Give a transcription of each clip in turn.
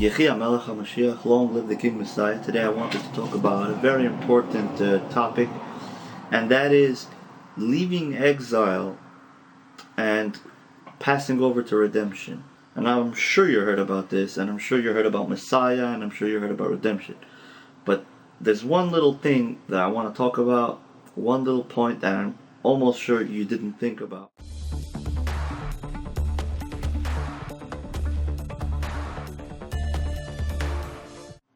Yechi Hamelech Moshiach, long live the King Messiah. Today I wanted to talk about a very important topic, and that is leaving exile and passing over to redemption. And I'm sure you heard about this, and I'm sure you heard about Messiah, and I'm sure you heard about redemption. But there's one little thing that I want to talk about, one little point that I'm almost sure you didn't think about.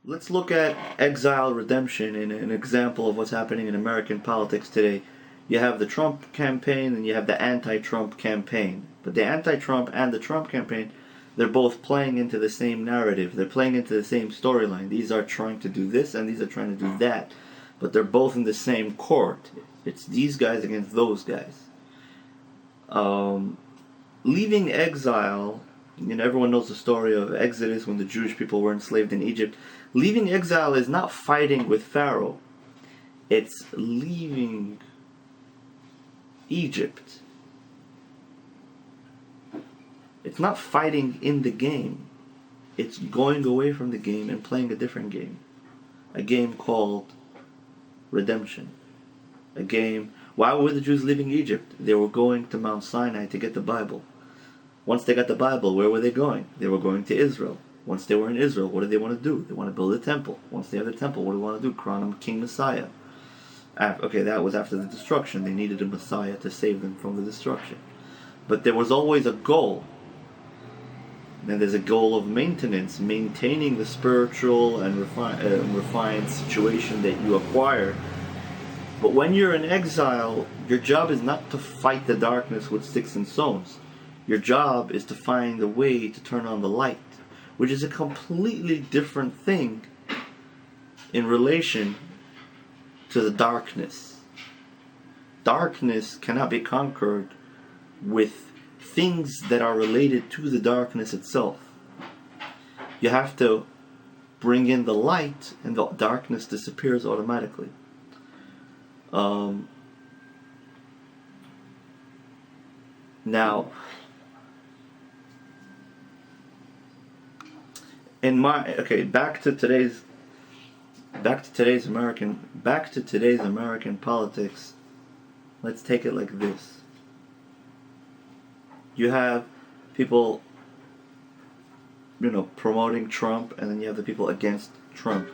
Let's look at Exile Redemption in an example of what's happening in American politics today. You have the Trump campaign and you have the anti-Trump campaign. But the anti-Trump and the Trump campaign, they're both playing into the same narrative. They're playing into the same storyline. These are trying to do this and these are trying to do that. But they're both in the same court. It's these guys against those guys. Leaving exile, everyone knows the story of Exodus when the Jewish people were enslaved in Egypt. Leaving exile is not fighting with Pharaoh. It's leaving Egypt. It's not fighting in the game. It's going away from the game and playing a different game. A game called redemption. A game. Why were the Jews leaving Egypt? They were going to Mount Sinai to get the Bible. Once they got the Bible, where were they going? They were going to Israel. Once they were in Israel, what did they want to do? They want to build a temple. Once they have the temple, what do they want to do? Crown him King Messiah. Okay, that was after the destruction. They needed a Messiah to save them from the destruction. But there was always a goal. And there's a goal of maintenance, maintaining the spiritual and refined situation that you acquire. But when you're in exile, your job is not to fight the darkness with sticks and stones. Your job is to find a way to turn on the light, which is a completely different thing in relation to the darkness. Darkness cannot be conquered with things that are related to the darkness itself. You have to bring in the light, and the darkness disappears automatically. Now, back to today's American politics. Let's take it like this. You have people, promoting Trump, and then you have the people against Trump.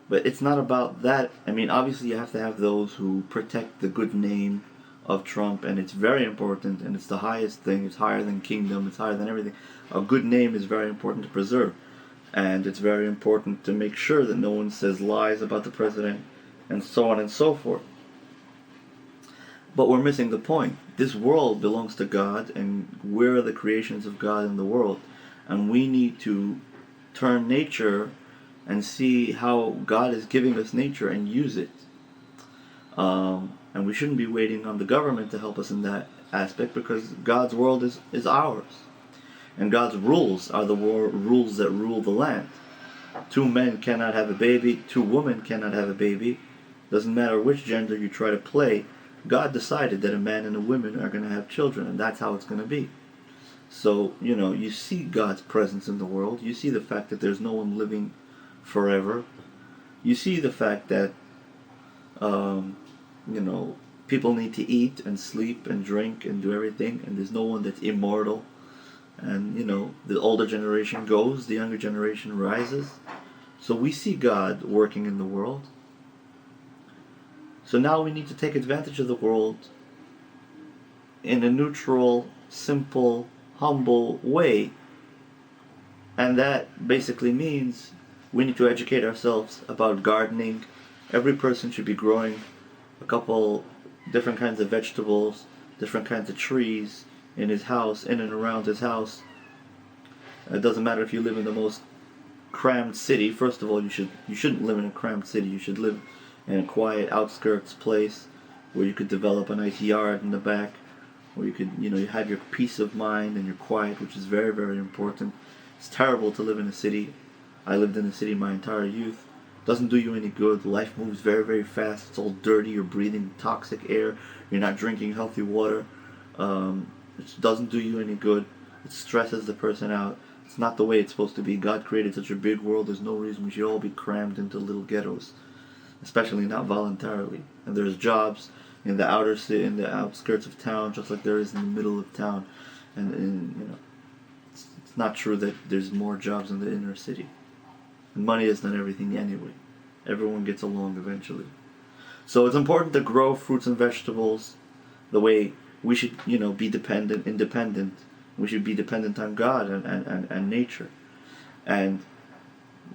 But it's not about that. Obviously you have to have those who protect the good name of Trump, and it's very important, and it's the highest thing. It's higher than kingdom. It's higher than everything. A good name is very important to preserve. And it's very important to make sure that no one says lies about the president, and so on and so forth. But we're missing the point. This world belongs to God, and we're the creations of God in the world. And we need to turn nature and see how God is giving us nature and use it. And we shouldn't be waiting on the government to help us in that aspect, because God's world is ours. And God's rules are the rules that rule the land. 2 men cannot have a baby. 2 women cannot have a baby. Doesn't matter which gender you try to play. God decided that a man and a woman are going to have children, and that's how it's going to be. So, you see God's presence in the world. You see the fact that there's no one living forever. You see the fact that, people need to eat and sleep and drink and do everything, and there's no one that's immortal. And, the older generation goes, the younger generation rises. So we see God working in the world. So now we need to take advantage of the world in a neutral, simple, humble way. And that basically means we need to educate ourselves about gardening. Every person should be growing a couple different kinds of vegetables, different kinds of trees, in his house, in and around his house. It doesn't matter if you live in the most crammed city. First of all, you shouldn't live in a crammed city. You should live in a quiet outskirts place where you could develop a nice yard in the back, where you could, you have your peace of mind and your quiet, which is very, very important. It's terrible to live in a city. I lived in a city my entire youth. Doesn't do you any good. Life moves very, very fast. It's all dirty. You're breathing toxic air. You're not drinking healthy water. It doesn't do you any good. It stresses the person out. It's not the way it's supposed to be. God created such a big world, there's no reason we should all be crammed into little ghettos, especially not voluntarily. And there's jobs in the outer city, in the outskirts of town, just like there is in the middle of town. And it's not true that there's more jobs in the inner city. And money is not everything anyway. Everyone gets along eventually. So it's important to grow fruits and vegetables the way we should, be independent. We should be dependent on God and nature. And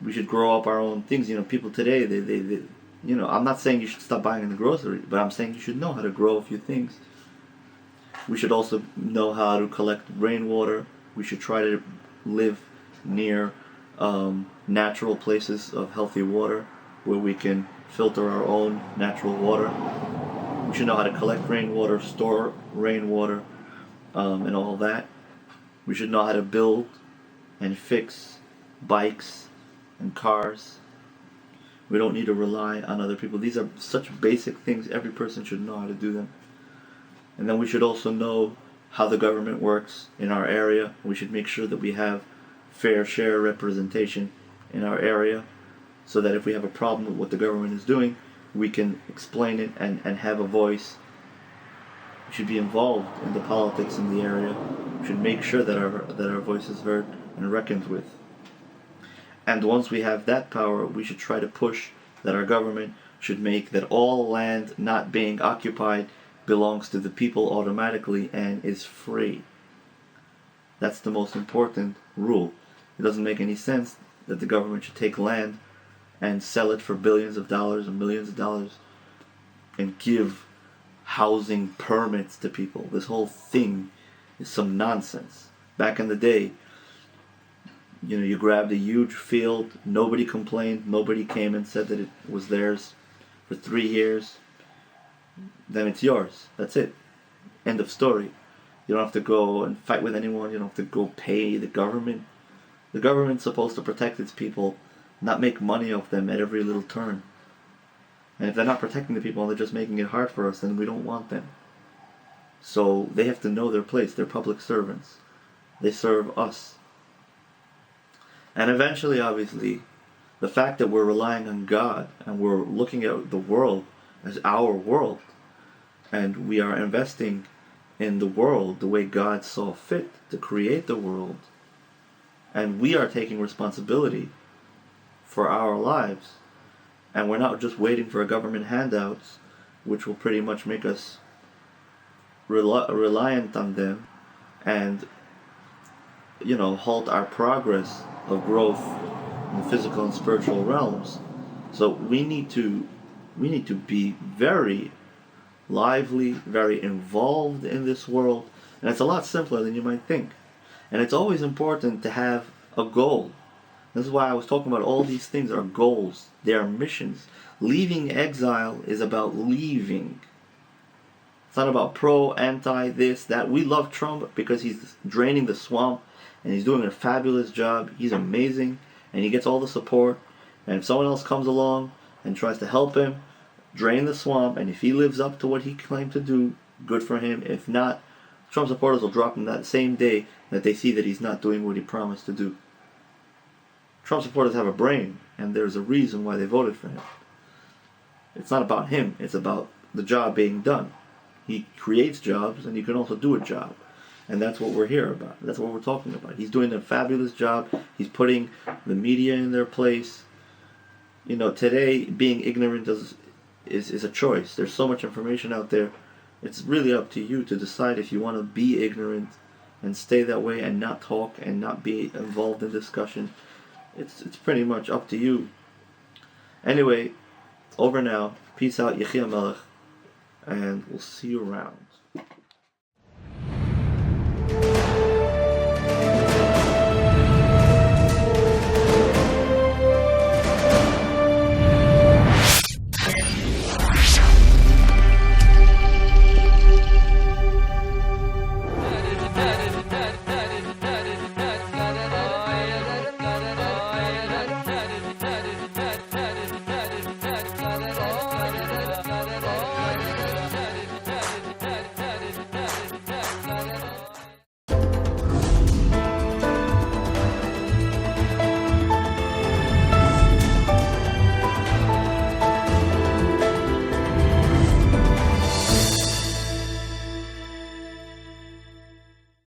we should grow up our own things. People today, they I'm not saying you should stop buying in the grocery, but I'm saying you should know how to grow a few things. We should also know how to collect rainwater. We should try to live near natural places of healthy water where we can filter our own natural water. We should know how to collect rainwater, store rainwater, and all that. We should know how to build and fix bikes and cars. We don't need to rely on other people. These are such basic things. Every person should know how to do them. And then we should also know how the government works in our area. We should make sure that we have fair share representation in our area, so that if we have a problem with what the government is doing, we can explain it and have a voice. We should be involved in the politics in the area. We should make sure that our voice is heard and reckoned with. And once we have that power, we should try to push that our government should make that all land not being occupied belongs to the people automatically and is free. That's the most important rule. It doesn't make any sense that the government should take land and sell it for billions of dollars and millions of dollars and give housing permits to people. This whole thing is some nonsense. Back in the day, you grabbed a huge field, nobody complained, nobody came and said that it was theirs for 3 years, then it's yours. That's it. End of story. You don't have to go and fight with anyone. You don't have to go pay the government. The government's supposed to protect its people, not make money off them at every little turn. And if they're not protecting the people and they're just making it hard for us, then we don't want them. So they have to know their place. They're public servants. They serve us. And eventually, obviously, the fact that we're relying on God and we're looking at the world as our world, and we are investing in the world the way God saw fit to create the world, and we are taking responsibility for our lives, and we're not just waiting for a government handouts, which will pretty much make us reliant on them and halt our progress of growth in the physical and spiritual realms. So we need to be very lively, very involved in this world, and it's a lot simpler than you might think. And it's always important to have a goal. This is why I was talking about all these things are goals. They are missions. Leaving exile is about leaving. It's not about pro, anti, this, that. We love Trump because he's draining the swamp and he's doing a fabulous job. He's amazing and he gets all the support. And if someone else comes along and tries to help him drain the swamp, and if he lives up to what he claimed to do, good for him. If not, Trump supporters will drop him that same day that they see that he's not doing what he promised to do. Trump supporters have a brain, and there's a reason why they voted for him. It's not about him, it's about the job being done. He creates jobs, and you can also do a job. And that's what we're here about. That's what we're talking about. He's doing a fabulous job. He's putting the media in their place. Today, being ignorant is a choice. There's so much information out there. It's really up to you to decide if you want to be ignorant and stay that way and not talk and not be involved in discussion. It's pretty much up to you. Anyway, over now. Peace out, Yechi Hamelech, and we'll see you around.